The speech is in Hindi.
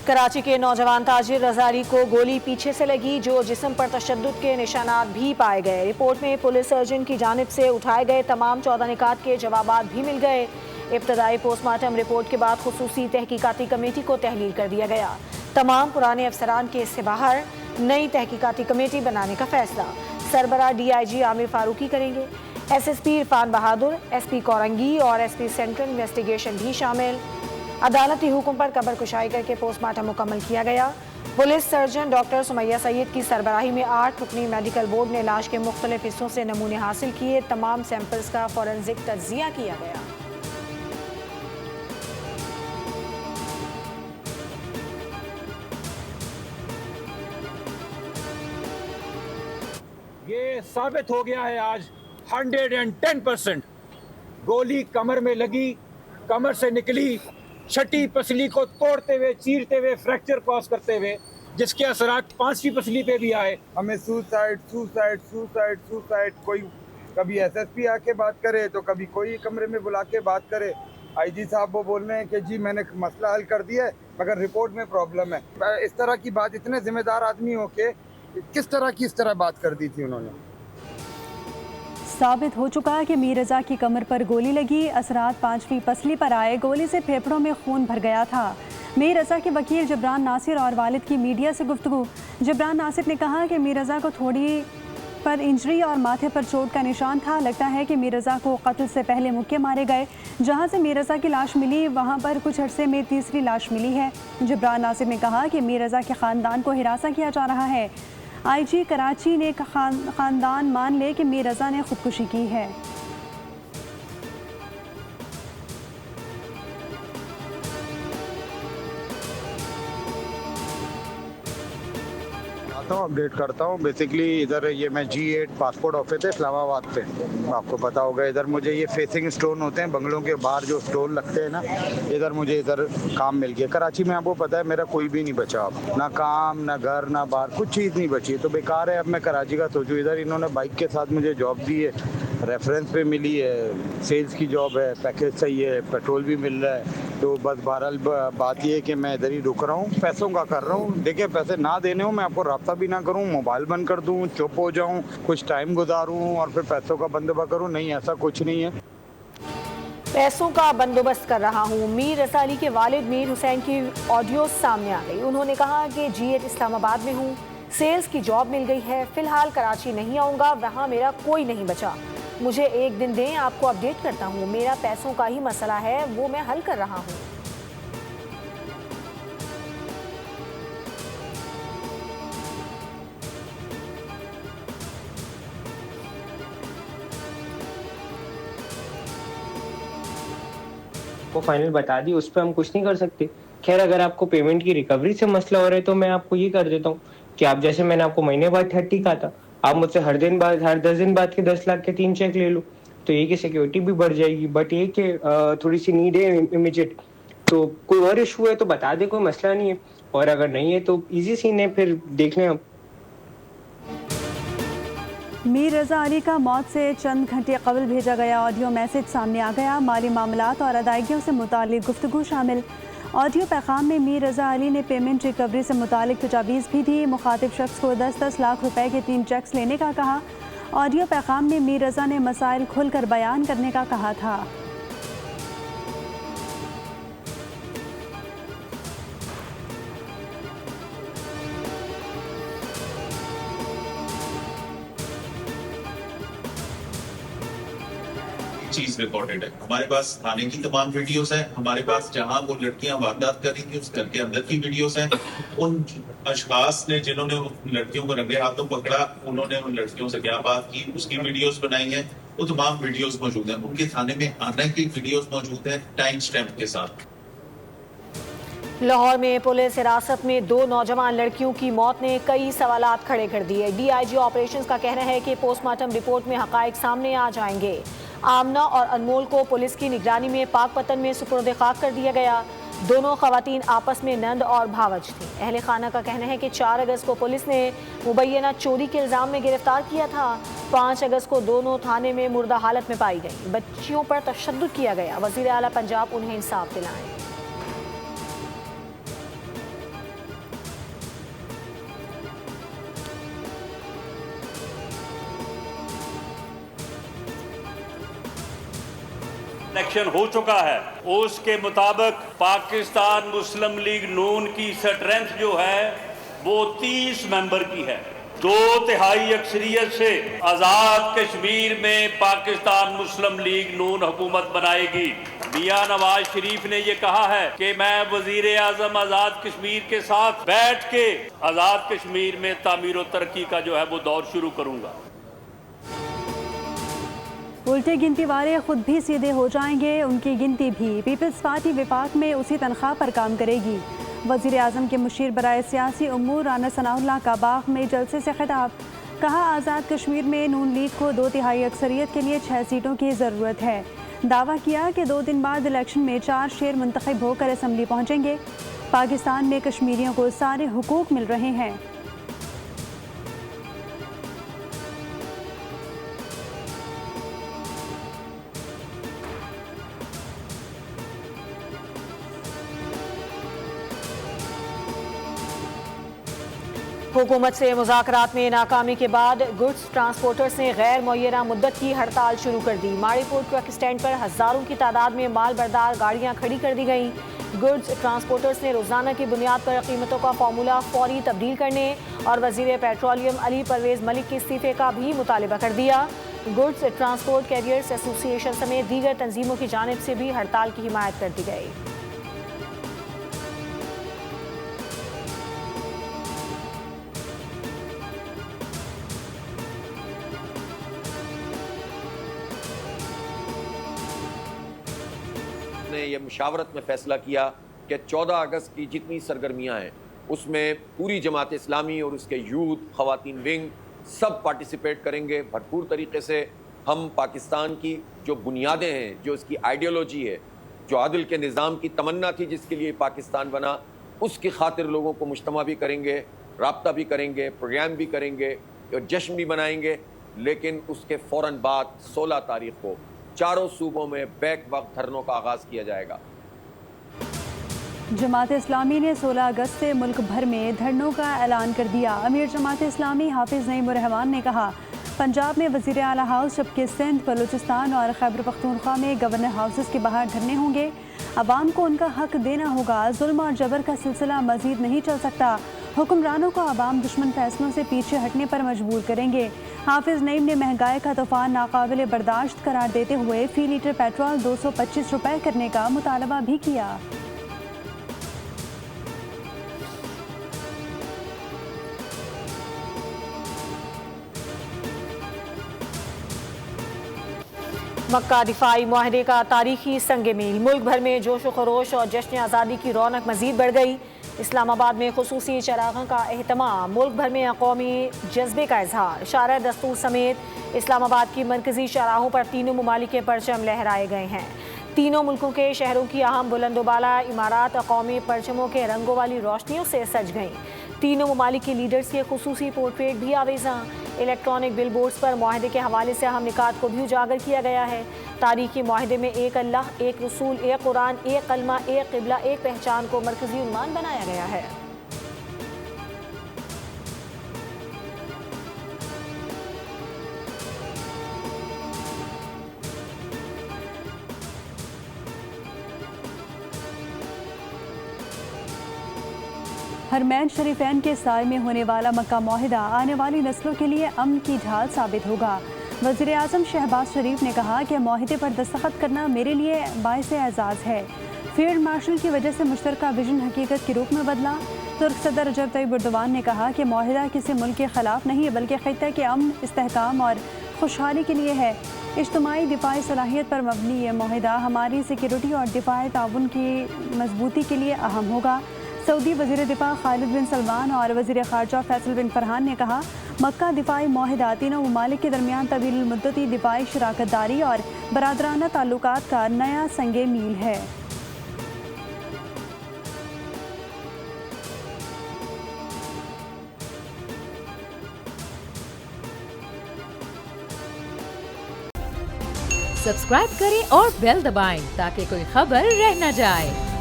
कराची के नौजवान ताजिर रजारी को गोली पीछे से लगी, जो जिस्म पर तशद्दुद के निशानात भी पाए गए। रिपोर्ट में पुलिस सर्जन की जानिब से उठाए गए तमाम 14 निकात के जवाबात भी मिल गए। इब्तदाई पोस्टमार्टम रिपोर्ट के बाद खुसूसी तहकीकाती कमेटी को तहलील कर दिया गया। तमाम पुराने अफसरान केस से बाहर, नई तहकीकाती कमेटी बनाने का फैसला सरबराह DIG आमिर फारूकी करेंगे। SSP इरफान बहादुर, SP कोरंगी और SP सेंट्रल इन्वेस्टिगेशन भी शामिल। अदालती हुक्म पर कब्र कुशाई करके पोस्टमार्टम मुकम्मल किया गया। Police surgeon doctor Sumaiya Syed की सरबराही में 8 रुकनी मेडिकल बोर्ड ने लाश के मुख्तलिफ हिस्सों से नमूने हासिल किए। तमाम सैंपल्स का फॉरेंसिक तज्जिया किया गया। ये साबित हो गया है आज 110% गोली कमर में लगी, कमर से निकली, छठी पसली को तोड़ते हुए, चीरते हुए, फ्रैक्चर कॉज करते हुए, जिसके असरात 5वीं पसली पे भी आए। हमें सुसाइड कोई कभी SSP आके बात करे तो कभी कोई कमरे में बुला के बात करे। IG साहब वो बोल रहे हैं कि जी मैंने मसला हल कर दिया है, मगर रिपोर्ट में प्रॉब्लम है। इस तरह की बात इतने जिम्मेदार आदमी हो के किस तरह बात कर दी थी उन्होंने। साबित हो चुका है कि मीर रजा की कमर पर गोली लगी, असरात 5वीं पसली पर आए। गोली से फेफड़ों में खून भर गया था। मीर रजा के वकील जबरान नासिर और वालिद की मीडिया से गुफ्तगू। जबरान नासिर ने कहा कि मीर रजा को थोड़ी पर इंजरी और माथे पर चोट का निशान था। लगता है कि मीर रजा को कत्ल से पहले मुक्के मारे गए। जहां से मीर रजा की लाश मिली, वहां पर कुछ अरसे में तीसरी लाश मिली है। जबरान नासिर ने कहा कि मीर रजा के ख़ानदान को हिरासा किया जा रहा है। IG कराची ने ख़ानदान मान ले कि मीर रजा ने खुदकुशी की है। अपडेट करता हूँ। बेसिकली इधर ये मैं G8 पासपोर्ट ऑफिस है इस्लामाबाद पे, आपको पता होगा। इधर मुझे ये फेसिंग स्टोन होते हैं, बंगलों के बाहर जो स्टोन लगते हैं ना, इधर मुझे इधर काम मिल गया। कराची में आपको पता है मेरा कोई भी नहीं बचा अब, ना काम, ना घर, ना बाहर, कुछ चीज़ नहीं बची। तो बेकार है अब मैं कराची का सोचूं। इधर इन्होंने बाइक के साथ मुझे जॉब दी है, रेफरेंस पे मिली है, सेल्स की जॉब है, पैकेज सही है, पेट्रोल भी मिल रहा है। तो बस बहरहाल बात ये है कि मैं इधर ही रुक रहा हूँ, पैसों का कर रहा हूँ। देखिए पैसे ना देने हो, मैं आपको रब्ता भी ना करूँ, मोबाइल बंद कर दूँ, चुप हो जाऊँ, कुछ टाइम गुजारूँ और फिर पैसों का बंदोबस्त करूँ, नहीं ऐसा कुछ नहीं है। पैसों का बंदोबस्त कर रहा हूँ। मीर रसाली के वालिद मीर हुसैन की ऑडियो सामने आ गई। उन्होंने कहा कि G8 इस्लामाबाद में हूँ, सेल्स की जॉब मिल गई है, फिलहाल कराची नहीं आऊँगा, वहाँ मेरा कोई नहीं बचा। मुझे एक दिन दें, आपको अपडेट करता हूँ। मेरा पैसों का ही मसला है, वो मैं हल कर रहा हूँ। को फाइनल बता दी, उस पर हम कुछ नहीं कर सकते। खैर अगर आपको पेमेंट की रिकवरी से मसला हो रहा है तो मैं आपको ये कर देता हूँ कि आप जैसे मैंने आपको महीने बाद 30 कहा था, आप मुझसे हर 10 दिन बाद के 10 लाख के 3 चेक ले लो, तो ये की सिक्योरिटी भी बढ़ जाएगी। बट ये कि थोड़ी सी नीड है इमीडिएट, तो कोई और इशू है तो बता दे, कोई मसला नहीं है। और अगर नहीं है तो ईजी सीन है, फिर देख लें हम। मीर रजा अली का मौत से चंद घंटे कबल भेजा गया ऑडियो मैसेज सामने आ गया। माली मामलात और अदायगियों से मुतालिक गुफ्तगू शामिल। ऑडियो पैगाम में मीर रजा अली ने पेमेंट रिकवरी से मुतालिक तजावीज़ भी दी। मुखातिब शख्स को 10-10 लाख रुपए के 3 चेक्स लेने का कहा। ऑडियो पैगाम में मीर रजा ने मसाइल खुलकर बयान करने का कहा था। चीज रिकॉर्डेड है हमारे पास, थाने की तमाम वीडियोस हैं हमारे पास, जहां वो लड़कियां वारदात कर रही थी उस घर के अंदर की वीडियोस हैं। उन अशखास ने जिन्होंने उन लड़कियों को रंगे हाथों पकड़ा, उन्होंने उन लड़कियों से क्या बात की, उसकी वीडियोस बनाई हैं। वो तमाम वीडियोस मौजूद हैं, उनके थाने में आने की वीडियोस मौजूद हैं टाइम स्टैम्प के साथ। लाहौर में पुलिस हिरासत में 2 नौजवान लड़कियों की मौत ने कई सवालात खड़े कर दिए। DIG ऑपरेशंस का कहना है कि पोस्टमार्टम रिपोर्ट में हकायक सामने आ जाएंगे। आमना और अनमोल को पुलिस की निगरानी में पाकपतन में सुपुर्द खाक कर दिया गया। दोनों खवातीन आपस में नंद और भावज थी। अहले खाना का कहना है कि 4 अगस्त को पुलिस ने मुबैना चोरी के इल्ज़ाम में गिरफ्तार किया था। 5 अगस्त को दोनों थाने में मुर्दा हालत में पाई गई। बच्चियों पर तशद्दुद किया गया। वज़ीर आला पंजाब उन्हें इंसाफ दिलाएं। इलेक्शन हो चुका है, उसके मुताबिक पाकिस्तान मुस्लिम लीग नून की स्ट्रेंथ जो है वो 30 मेंबर की है। 2/3 अक्सरियत से आज़ाद कश्मीर में पाकिस्तान मुस्लिम लीग नून हुकूमत बनाएगी। मियां नवाज शरीफ ने ये कहा है कि मैं वजीर आजम आज़ाद कश्मीर के साथ बैठ के आज़ाद कश्मीर में तामीर और तरक्की का जो है वो दौर शुरू करूंगा। उल्टे गिनती वाले खुद भी सीधे हो जाएंगे, उनकी गिनती भी। पीपल्स पार्टी विफाक में उसी तनख्वाह पर काम करेगी। वज़ीर आज़म के मुशीर बराए सियासी उमूर राना सनाउल्लाह का बाग में जलसे से खिताब। कहा, आज़ाद कश्मीर में नून लीग को 2/3 अक्सरियत के लिए 6 सीटों की ज़रूरत है। दावा किया कि 2 दिन बाद इलेक्शन में 4 शेर मुंतखब होकर असम्बली पहुँचेंगे। पाकिस्तान में कश्मीरियों को सारे हुकूक मिल रहे हैं। हुकूमत से मुज़ाकरात में नाकामी के बाद गुड्स ट्रांसपोर्टर्स ने गैर मुअय्यना मुद्दत की हड़ताल शुरू कर दी। माड़ीपुर ट्रक स्टैंड पर हज़ारों की तादाद में माल बरदार गाड़ियां खड़ी कर दी गईं। गुड्स ट्रांसपोर्टर्स ने रोज़ाना की बुनियाद पर कीमतों का फार्मूला फौरी तब्दील करने और वज़ीर पेट्रोलियम अली परवेज़ मलिक के इस्तीफ़े का भी मुतालबा कर दिया। गुड्स ट्रांसपोर्ट कैरियर्स एसोसिएशन समेत दीगर तंजीमों की जानिब से भी हड़ताल की हिमायत कर दी गई। ने यह मुशावरत में फ़ैसला किया कि 14 अगस्त की जितनी सरगर्मियाँ हैं उसमें पूरी जमात इस्लामी और उसके यूथ, ख़वातीन विंग सब पार्टिसिपेट करेंगे भरपूर तरीके से। हम पाकिस्तान की जो बुनियादें हैं, जो इसकी आइडियोलॉजी है, जो आदिल के निज़ाम की तमन्ना थी जिसके लिए पाकिस्तान बना, उसकी खातिर लोगों को मुज्तमा भी करेंगे, राब्ता भी करेंगे, प्रोग्राम भी करेंगे और जश्न भी मनाएंगे। लेकिन उसके फ़ौरन बाद 16 तारीख़ को चारों सूबों में बैक वक्त धरनों का आगाज़ किया जाएगा। जमात इस्लामी ने 16 अगस्त से मुल्क भर में धरनों का ऐलान कर दिया। अमीर जमात इस्लामी हाफिज़ नईम उर रहमान ने कहा, पंजाब में वज़ीर आला हाउस, जबकि सिंध, बलूचिस्तान और खैबर पख्तूनख्वा में गवर्नर हाउसेस के बाहर धरने होंगे। अवाम को उनका हक देना होगा। जुल्म और जबर का सिलसिला मजीद नहीं चल सकता। हुक्मरानों को अवाम दुश्मन फैसलों से पीछे हटने पर मजबूर करेंगे। हाफिज़ नईम ने महंगाई का तूफान नाकाबिले बर्दाश्त करार देते हुए फ़ी लीटर पेट्रोल 225 रुपये करने का मुतालबा भी किया। मक्का दिफाई मुआहदे का तारीखी संग मील। मुल्क भर में जोश व खरोश और जश्न आज़ादी की रौनक मजीद बढ़ गई। इस्लामाबाद में खुसूसी चरागों का एहतमाम, मुल्क भर में कौमी जज्बे का इजहार। शारा दस्तूर समेत इस्लामाबाद की मरकजी शाहराहों पर तीनों ममालिक के परचम लहराए गए हैं। तीनों मुल्कों के शहरों की अहम बुलंदोबाला इमारत कौमी परचमों के रंगों वाली रोशनियों से सज गईं। तीनों ममालिक के लीडर्स के खुसूसी पोर्ट्रेट भी आवेज़ां। इलेक्ट्रॉनिक बिल बोर्ड्स पर मुआहदे के हवाले से अहम निकात को भी उजागर किया गया है। तारीखी मुआहदे में एक अल्लाह, एक रसूल, एक कुरान, एक कलमा, एक क़िबला, एक पहचान को मरकजी उन्वान बनाया गया है। हरमैन शरीफैन के साय में होने वाला मक्का मुआहिदा आने वाली नस्लों के लिए अमन की ढाल साबित होगा। वज़ीर आज़म शहबाज शरीफ ने कहा कि मुआहिदे पर दस्तखत करना मेरे लिए बाइस एजाज़ है। फील्ड मार्शल की वजह से मुश्तरका विजन हकीकत के रूप में बदला। तुर्क सदर रजब तैयब एर्दोगान ने कहा कि मुआहिदा किसी मुल्क के ख़िलाफ़ नहीं है, बल्कि ख़ित्ते के अमन, इस्तेहकाम और खुशहाली के लिए है। इज्तिमाई दिफाई सलाहियत पर मबनी ये मुआहिदा हमारी सिक्योरिटी और दिफाई ताउन की मजबूती के लिए अहम होगा। सऊदी वज़ीर दिफा खालिद बिन सलमान और वज़ीर ख़ारजा फैसल बिन फरहान ने कहा, मक्का दिफाई मुआहिदा तीनों ममालिक के दरमियान तवील मुद्दती दिफाई शराकतदारी और बरादराना ताल्लुकात का नया संगे मील है। सब्सक्राइब करें और बेल दबाएं ताकि कोई खबर रह न जाए।